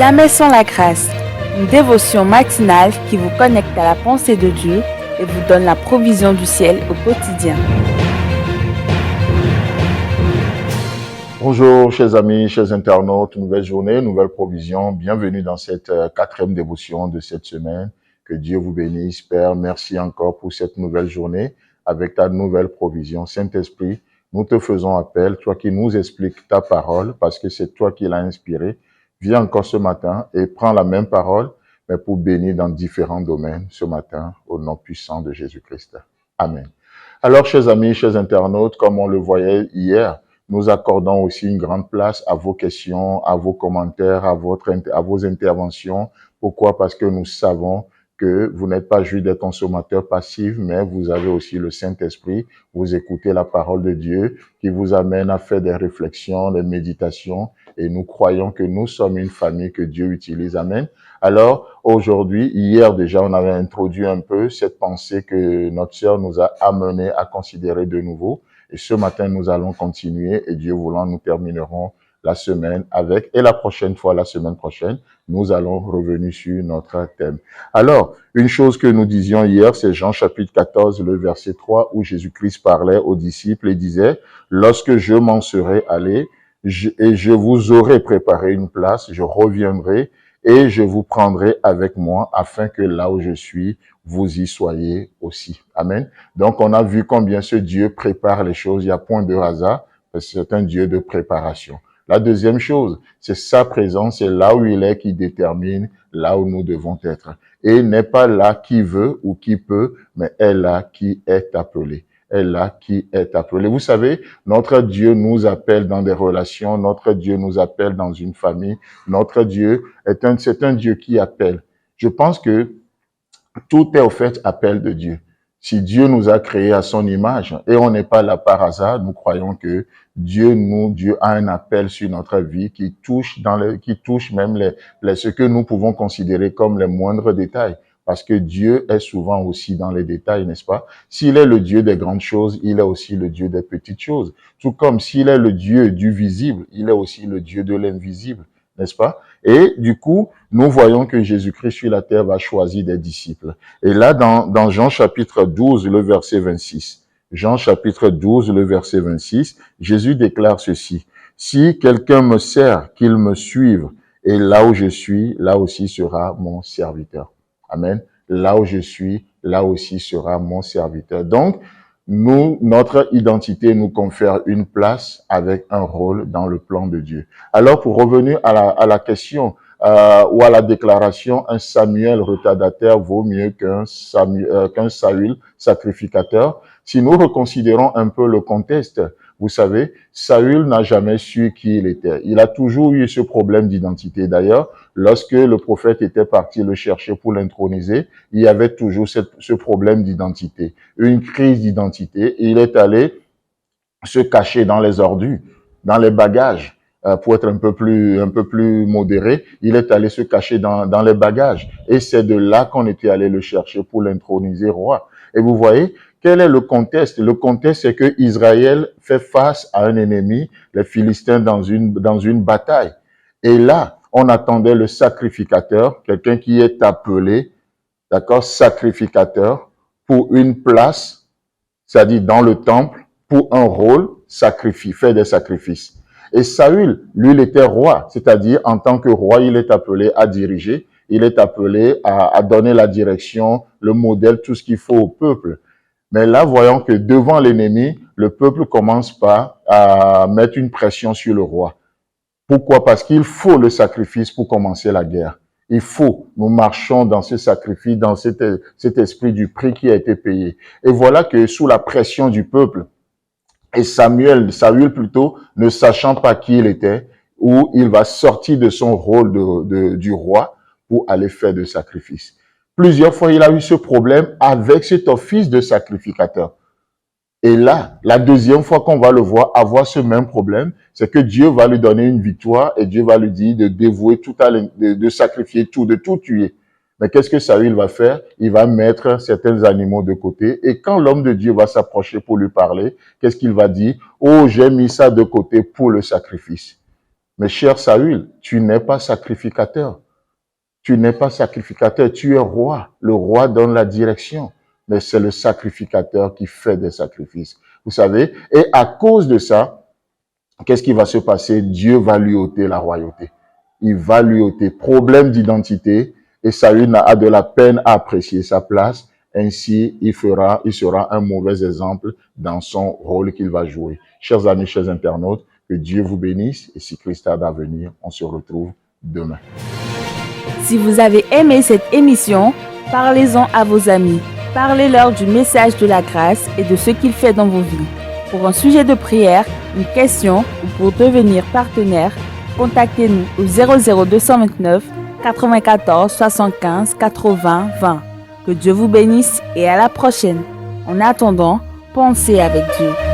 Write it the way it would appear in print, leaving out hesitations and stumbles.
Jamais sans la grâce, une dévotion matinale qui vous connecte à la pensée de Dieu et vous donne la provision du ciel au quotidien. Bonjour chers amis, chers internautes, nouvelle journée, nouvelle provision. Bienvenue dans cette quatrième dévotion de cette semaine. Que Dieu vous bénisse, Père. Merci encore pour cette nouvelle journée avec ta nouvelle provision. Saint-Esprit, nous te faisons appel, toi qui nous expliques ta parole, parce que c'est toi qui l'as inspirée. Viens encore ce matin et prends la même parole, mais pour bénir dans différents domaines ce matin, au nom puissant de Jésus-Christ. Amen. Alors, chers amis, chers internautes, comme on le voyait hier, nous accordons aussi une grande place à vos questions, à vos commentaires, à vos interventions. Pourquoi? Parce que nous savons que vous n'êtes pas juste des consommateurs passifs, mais vous avez aussi le Saint-Esprit. Vous écoutez la parole de Dieu qui vous amène à faire des réflexions, des méditations. Et nous croyons que nous sommes une famille que Dieu utilise. Amen. Alors, aujourd'hui, hier déjà, on avait introduit un peu cette pensée que notre sœur nous a amené à considérer de nouveau. Et ce matin, nous allons continuer et Dieu voulant, nous terminerons la semaine avec. Et la prochaine fois, la semaine prochaine, nous allons revenir sur notre thème. Alors, une chose que nous disions hier, c'est Jean chapitre 14, le verset 3, où Jésus-Christ parlait aux disciples et disait, « Lorsque je m'en serai allé, et je vous aurai préparé une place, je reviendrai et je vous prendrai avec moi afin que là où je suis, vous y soyez aussi. » Amen. Donc, on a vu combien ce Dieu prépare les choses. Il n'y a point de hasard, parce que c'est un Dieu de préparation. La deuxième chose, c'est sa présence, c'est là où il est qui détermine là où nous devons être. Et il n'est pas là qui veut ou qui peut, mais est là qui est appelé. Est là qui est appelé. Vous savez, notre Dieu nous appelle dans des relations, notre Dieu nous appelle dans une famille, notre Dieu c'est un Dieu qui appelle. Je pense que tout est au fait appel de Dieu. Si Dieu nous a créés à son image et on n'est pas là par hasard, nous croyons que Dieu a un appel sur notre vie qui touche même ce que nous pouvons considérer comme les moindres détails. Parce que Dieu est souvent aussi dans les détails, n'est-ce pas? S'il est le Dieu des grandes choses, il est aussi le Dieu des petites choses. Tout comme s'il est le Dieu du visible, il est aussi le Dieu de l'invisible, n'est-ce pas? Et du coup, nous voyons que Jésus-Christ sur la terre va choisir des disciples. Et là, dans Jean chapitre 12, le verset 26, Jean chapitre 12, le verset 26, Jésus déclare ceci, « Si quelqu'un me sert, qu'il me suive, et là où je suis, là aussi sera mon serviteur. » Amen. Là où je suis, là aussi sera mon serviteur. Donc, notre identité nous confère une place avec un rôle dans le plan de Dieu. Alors, pour revenir à la question ou à la déclaration, un Samuel retardataire vaut mieux qu'un Saül sacrificateur. Si nous reconsidérons un peu le contexte, vous savez, Saül n'a jamais su qui il était. Il a toujours eu ce problème d'identité. D'ailleurs, lorsque le prophète était parti le chercher pour l'introniser, il y avait toujours ce problème d'identité, une crise d'identité. Il est allé se cacher dans les ordures, dans les bagages. Pour être un peu plus modéré, il est allé se cacher dans les bagages. Et c'est de là qu'on était allé le chercher pour l'introniser roi. Et vous voyez, quel est le contexte? Le contexte, c'est que Israël fait face à un ennemi, les Philistins, dans une bataille. Et là, on attendait le sacrificateur, quelqu'un qui est appelé, d'accord, sacrificateur, pour une place, c'est-à-dire dans le temple, pour un rôle, faire des sacrifices. Et Saül, lui, il était roi, c'est-à-dire en tant que roi, il est appelé à diriger, il est appelé à donner la direction, le modèle, tout ce qu'il faut au peuple. Mais là, voyons que devant l'ennemi, le peuple commence pas à mettre une pression sur le roi. Pourquoi? Parce qu'il faut le sacrifice pour commencer la guerre. Il faut. Nous marchons dans ce sacrifice, dans cet esprit du prix qui a été payé. Et voilà que sous la pression du peuple, et Saül plutôt, ne sachant pas qui il était, où il va sortir de son rôle du roi pour aller faire des sacrifices. Plusieurs fois, il a eu ce problème avec cet office de sacrificateur. Et là, la deuxième fois qu'on va le voir avoir ce même problème, c'est que Dieu va lui donner une victoire et Dieu va lui dire de dévouer de sacrifier tout, de tout tuer. Mais qu'est-ce que Saül va faire? Il va mettre certains animaux de côté. Et quand l'homme de Dieu va s'approcher pour lui parler, qu'est-ce qu'il va dire? « Oh, j'ai mis ça de côté pour le sacrifice. » Mais cher Saül, tu n'es pas sacrificateur. Tu n'es pas sacrificateur, tu es roi. Le roi donne la direction, mais c'est le sacrificateur qui fait des sacrifices. Vous savez, et à cause de ça, qu'est-ce qui va se passer? Dieu va lui ôter la royauté. Il va lui ôter problème d'identité et Saül a de la peine à apprécier sa place. Ainsi, il sera un mauvais exemple dans son rôle qu'il va jouer. Chers amis, chers internautes, que Dieu vous bénisse et si Christ a à venir, on se retrouve demain. Si vous avez aimé cette émission, parlez-en à vos amis. Parlez-leur du message de la grâce et de ce qu'il fait dans vos vies. Pour un sujet de prière, une question ou pour devenir partenaire, contactez-nous au 00229 94 75 80 20. Que Dieu vous bénisse et à la prochaine. En attendant, pensez avec Dieu.